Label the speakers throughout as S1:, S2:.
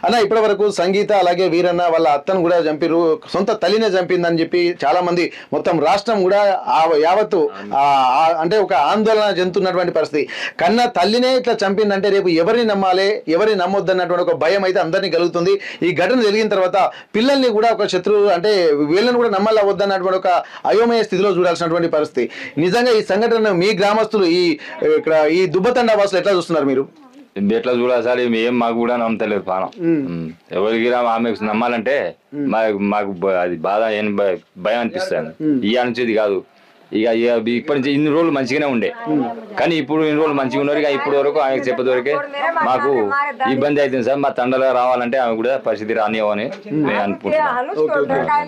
S1: అన్న ఇప్పటి వరకు సంగీత అలాగే వీరన్న వాళ్ళ అత్తను కూడా చంపిరు, సొంత తల్లినే చంపిందని చెప్పి చాలా మంది మొత్తం రాష్ట్రం కూడా యావత్తు అంటే ఒక ఆందోళన చెందుతున్నటువంటి పరిస్థితి. కన్న తల్లినే ఇట్లా చంపిందంటే రేపు ఎవరిని నమ్మాలి, ఎవరిని నమ్మొద్దన్నటువంటి ఒక భయం అయితే అందరినీ కలుగుతుంది. ఈ ఘటన జరిగిన తర్వాత పిల్లల్ని కూడా ఒక శత్రువు అంటే వీళ్ళని కూడా నమ్మాలి వద్దన్నటువంటి ఒక అయోమయ స్థితిలో చూడాల్సినటువంటి పరిస్థితి. నిజంగా ఈ సంఘటన మీ గ్రామస్తులు ఇక్కడ ఈ దుబ్బతండా వాసులు ఎట్లా చూస్తున్నారు మీరు?
S2: ఎట్లా చూడాలి సార్, ఏం మాకు కూడా నమ్మతలేదు పానం. ఎవరికి ఆమెకు నమ్మాలంటే మాకు అది బాధ భయం అనిపిస్తుంది. ఇయ్య నుంచి ఇది కాదు. ఇక ఇప్పటి నుంచి ఇన్ని రోజులు మంచిగానే ఉండే, కానీ ఇప్పుడు ఇన్ని రోజులు మంచిగా ఉన్నారు. ఇక ఇప్పుడు వరకు ఆమెకు చెప్పేదొరికే మాకు ఇబ్బంది అవుతుంది సార్. మా తండలో రావాలంటే ఆమె కూడా పరిస్థితి రానివ్వని నేను అనుకుంటున్నాను.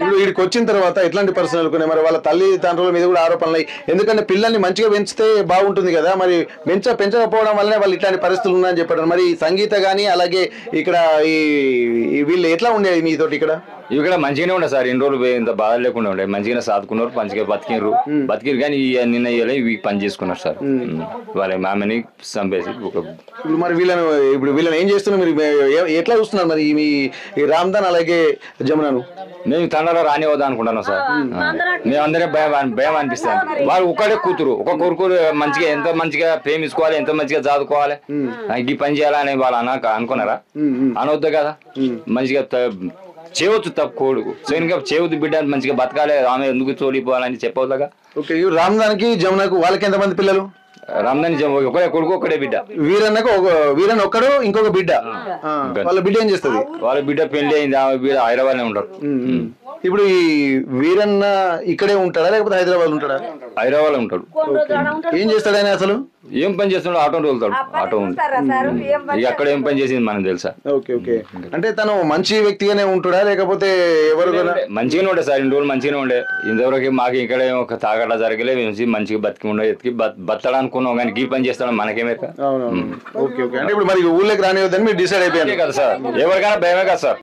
S1: ఇప్పుడు వీడికి వచ్చిన తర్వాత ఎట్లాంటి పరిస్థితులు అనుకున్నాయి మరి? వాళ్ళ తల్లిదండ్రుల మీద కూడా ఆరోపణలు, ఎందుకంటే పిల్లల్ని మంచిగా పెంచితే బాగుంటుంది కదా, మరి పెంచకపోవడం వల్లనే వాళ్ళు ఇట్లాంటి పరిస్థితులు ఉన్నాయని చెప్పారు. మరి సంగీత గానీ అలాగే ఇక్కడ ఈ వీళ్ళు ఎట్లా ఉండేది మీతోటి?
S2: ఇక్కడ మంచిగానే ఉండే సార్, ఇన్ని రోజులు ఇంత బాధ లేకుండా ఉండే, మంచిగానే సాదుకున్నారు, మంచిగా బతికిరు కానీ నిన్న ఇవి పని చేసుకున్నారు సార్. వాళ్ళ మామని చంపేసి.
S1: మరి వీళ్ళని ఏం చేస్తున్నారు మీరు? ఎట్లా చూస్తున్నారు మరి ఈ రామ్దాన్ అలాగే జమునను?
S2: మేము తండలో రానివ్వద్దా అనుకుంటున్నాం సార్. మేమందరం భయం అనిపిస్తాను. వాళ్ళు ఒక్కడే కూతురు, ఒక కొడుకు మంచిగా ఎంత మంచిగా ప్రేమించుకోవాలి, ఎంత మంచిగా చదువుకోవాలి, ఈ పని చేయాలని వాళ్ళు అనుకున్నారా? అనవద్దు కదా. మంచిగా చేయవచ్చు తప్పుకోడు, చేయవద్దు బిడ్డ మంచిగా బతకాలి, ఆమె ఎందుకు తోడిపోవాలని చెప్పవద్దుగా.
S1: ఓకే, రామ్దాన్కి జమునకు వాళ్ళకి ఎంతమంది పిల్లలు?
S2: రామ్దాన్ ఒకడే కొడుకు ఒకటే బిడ్డ.
S1: వీరన్నకు వీరన్న ఒక్కడు, ఇంకొక బిడ్డ. వాళ్ళ బిడ్డ ఏం చేస్తుంది?
S2: వాళ్ళ బిడ్డ పెళ్లి అయింది, ఆమె బిడ్డ హైదరాబాద్ లో ఉంటారు.
S1: ఇప్పుడు ఈ వీరన్న ఇక్కడే ఉంటాడా లేకపోతే హైదరాబాద్ ఉంటాడా?
S2: హైదరాబాద్ లో ఉంటాడు.
S1: ఏం చేస్తాడు ఆయన అసలు?
S2: ఏం పని చేస్తున్నాడు? ఆటో తోలుతాడు. ఆటో ఉంది. ఇక అక్కడ ఏం పని చేసింది మనకు తెలుసా?
S1: ఓకే ఓకే, అంటే తను మంచి వ్యక్తిగానే ఉంటాడా లేకపోతే ఎవరు?
S2: మంచిగానే ఉండే సార్, ఇన్ని రోజులు మంచిగానే ఉండే. ఇంతవరకు మాకు ఇక్కడ ఒక తాగట జరగలే, మంచిగా బతికి ఉండే, ఎత్తికి బతడా అనుకున్నాం, కానీ ఈ పని చేస్తాడు మనకేమే.
S1: ఓకే ఓకే, అంటే ఇప్పుడు మరి ఊళ్ళోకి రానివద్దని మీరు డిసైడ్ అయిపోయారు
S2: కదా సార్. ఎవరికైనా భయమే కదా సార్.